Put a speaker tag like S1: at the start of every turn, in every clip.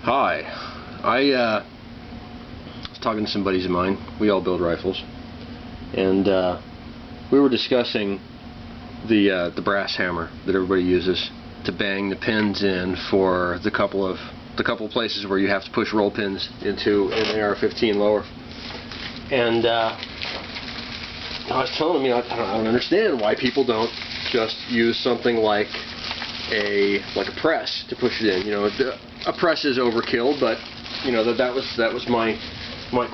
S1: Hi. I was talking to some buddies of mine. We all build rifles, and we were discussing the brass hammer that everybody uses to bang the pins in for the couple of places where you have to push roll pins into an AR-15 lower. And I was telling them, I don't understand why people don't just use something like a press to push it in. A press is overkill, but that was my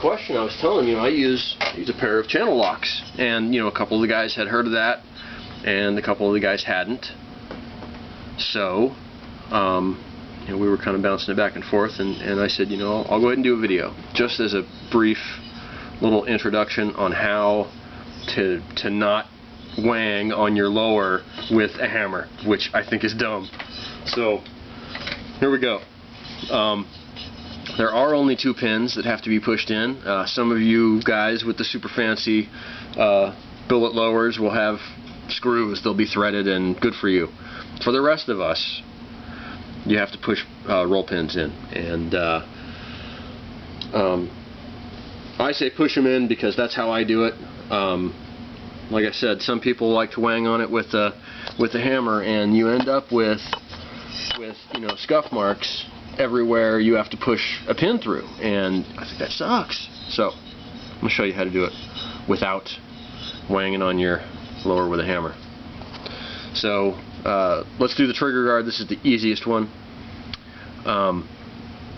S1: question. I was telling them, I use a pair of channel locks, and a couple of the guys had heard of that, and a couple of the guys hadn't. So we were kind of bouncing it back and forth, and I said, I'll go ahead and do a video just as a brief little introduction on how to not wang on your lower with a hammer, which I think is dumb. So here we go. There are only 2 pins that have to be pushed in. Some of you guys with the super fancy billet lowers will have screws. They'll be threaded, and good for you. For the rest of us, you have to push roll pins in, and I say push them in because that's how I do it. Like I said, some people like to wang on it with a hammer, and you end up with scuff marks everywhere you have to push a pin through, and I think that sucks. So I'm gonna show you how to do it without wanging on your lower with a hammer. So let's do the trigger guard. This is the easiest one.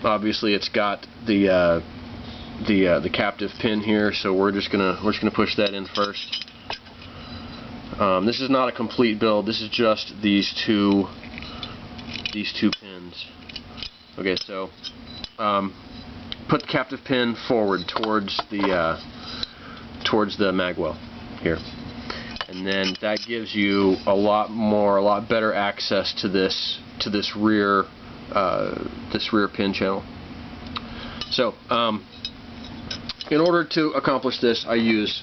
S1: Obviously, it's got the captive pin here, so we're just gonna push that in first. This is not a complete build. This is just these two pins. Okay, so put the captive pin forward towards the magwell here, and then that gives you a lot better access to this rear pin channel. So in order to accomplish this, I use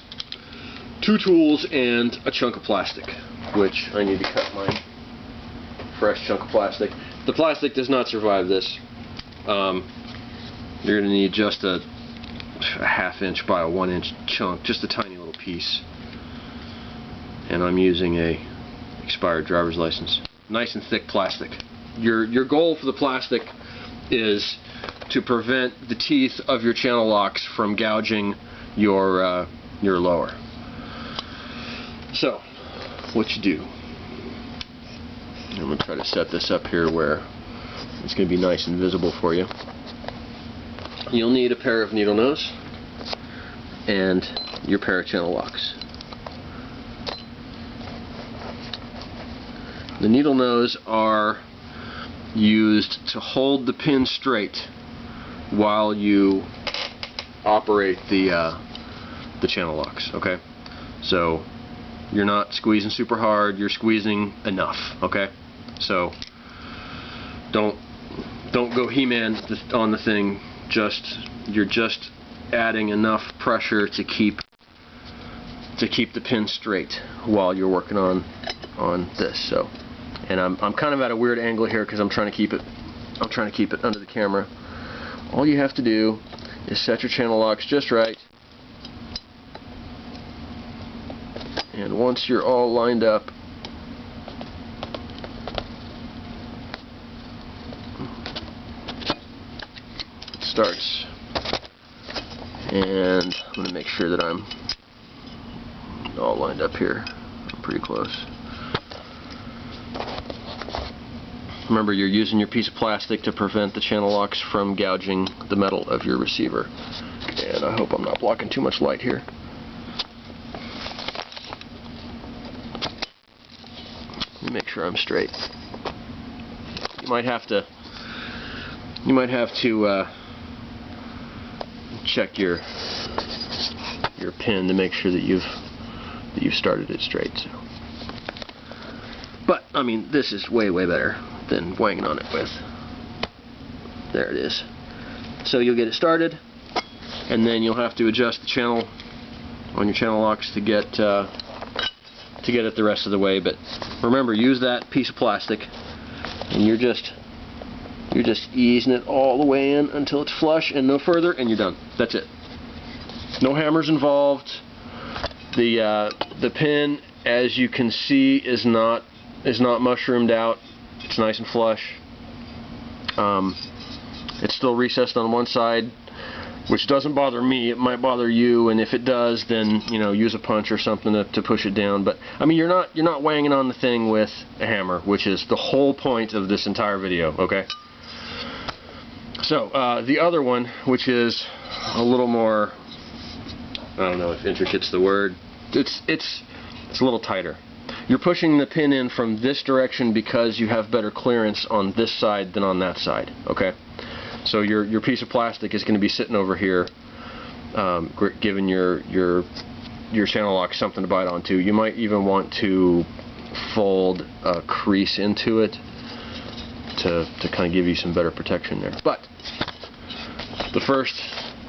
S1: 2 tools and a chunk of plastic, which I need to cut my fresh chunk of plastic. The plastic does not survive this. You're going to need just a 1/2 inch by a 1 inch chunk, just a tiny little piece. And I'm using a expired driver's license. Nice and thick plastic. Your goal for the plastic is to prevent the teeth of your channel locks from gouging your lower. So, what you do, I'm going to try to set this up here where it's going to be nice and visible for you. You'll need a pair of needle nose and your pair of channel locks. The needle nose are used to hold the pin straight while you operate the channel locks. Okay, so you're not squeezing super hard, you're squeezing enough. Okay, so don't go He-Man on the thing. You're just adding enough pressure to keep the pin straight while you're working on this. So, and I'm kind of at a weird angle here because I'm trying to keep it under the camera. All you have to do is set your channel locks just right, and once you're all lined up, it starts. And I'm going to make sure that I'm all lined up here. I'm pretty close. Remember, you're using your piece of plastic to prevent the channel locks from gouging the metal of your receiver. And I hope I'm not blocking too much light here. Let me make sure I'm straight. You might have to check your pin to make sure that you've started it straight. So. But I mean, this is way better than wanging on it with. There it is. So you'll get it started, and then you'll have to adjust the channel on your channel locks to get it the rest of the way. But remember, use that piece of plastic, and you're just You're just easing it all the way in until it's flush and no further, and you're done. That's it. No hammers involved. The pin, as you can see, is not mushroomed out. It's nice and flush. It's still recessed on one side, which doesn't bother me. It might bother you, and if it does, then use a punch or something to push it down. But I mean, you're not wanging on the thing with a hammer, which is the whole point of this entire video. Okay. So the other one, which is a little more, I don't know if intricate's the word. It's a little tighter. You're pushing the pin in from this direction because you have better clearance on this side than on that side. Okay. So your piece of plastic is going to be sitting over here, giving your channel lock something to bite onto. You might even want to fold a crease into it to kind of give you some better protection there. But the first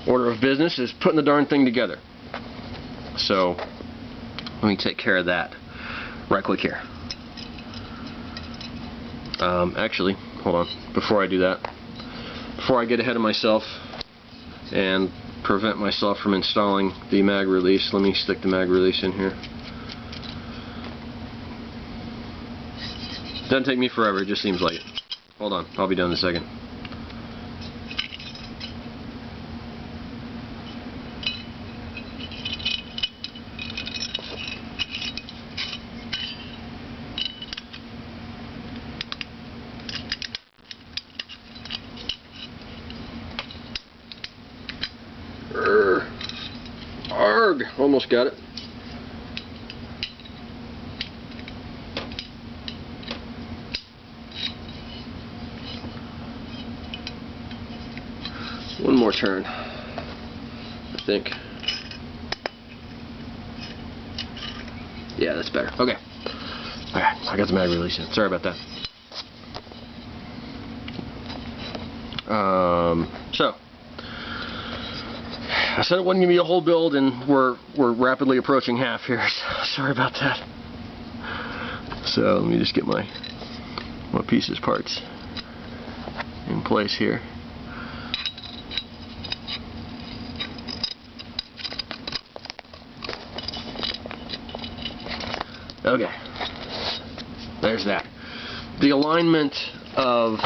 S1: order of business is putting the darn thing together. So let me take care of that. Right click here. Actually, hold on. Before I do that, before I get ahead of myself and prevent myself from installing the mag release, let me stick the mag release in here. Doesn't take me forever, it just seems like it. Hold on, I'll be done in a second. Arg! Almost got it. One more turn, I think. Yeah, that's better. Okay. Alright, I got the mag release in. Sorry about that. So I said it wasn't going to be a whole build, and we're rapidly approaching half here. So sorry about that. So let me just get my pieces parts in place here. Okay, there's that. The alignment of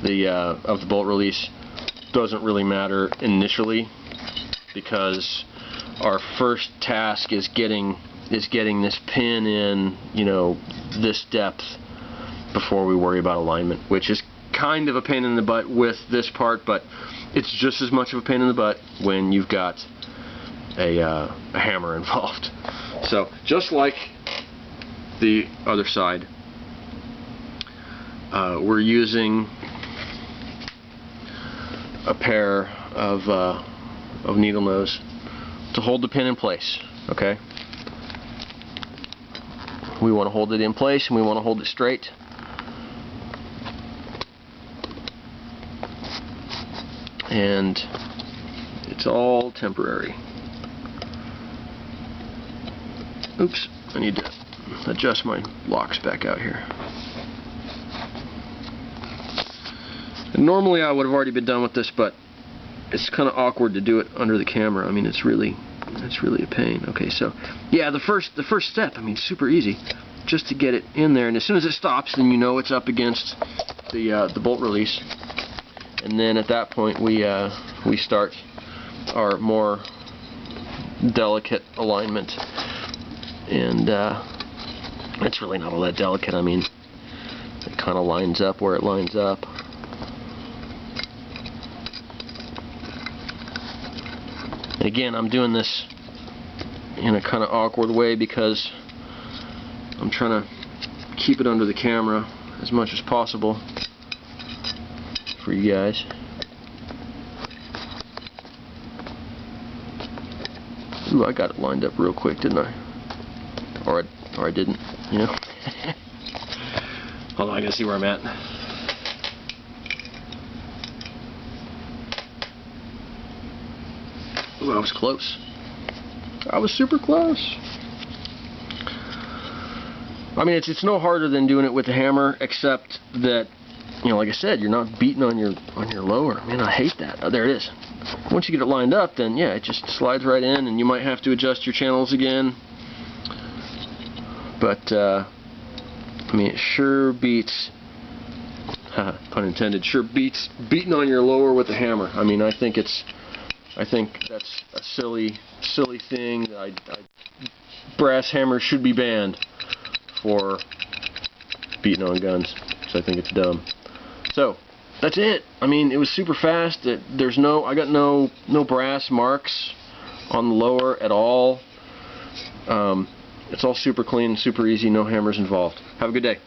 S1: the bolt release doesn't really matter initially, because our first task is getting this pin in, this depth before we worry about alignment, which is kind of a pain in the butt with this part, but it's just as much of a pain in the butt when you've got a hammer involved. So just like the other side, we're using a pair of needle nose to hold the pin in place. Okay, we want to hold it in place, and we want to hold it straight. And it's all temporary. Oops, I need to adjust my locks back out here. And normally I would have already been done with this, but it's kind of awkward to do it under the camera. I mean, it's really a pain. Okay, so yeah, the first step, I mean, super easy, just to get it in there, and as soon as it stops, then you know it's up against the bolt release, and then at that point we start our more delicate alignment, and it's really not all that delicate. I mean, it kind of lines up where it lines up. Again, I'm doing this in a kind of awkward way because I'm trying to keep it under the camera as much as possible for you guys. Ooh, I got it lined up real quick, didn't I? Or I didn't, Hold on, I gotta see where I'm at. Ooh, I was close. I was super close. I mean, it's no harder than doing it with a hammer, except that you know, like I said, you're not beating on your lower. Man, I hate that. Oh, there it is. Once you get it lined up, then yeah, it just slides right in, and you might have to adjust your channels again. But I mean, it sure beats, pun intended, sure beats beating on your lower with a hammer. I mean, I think that's a silly thing. Brass hammers should be banned for beating on guns, because I think it's dumb. So that's it. I mean, it was super fast. I got no brass marks on the lower at all. It's all super clean, super easy, no hammers involved. Have a good day.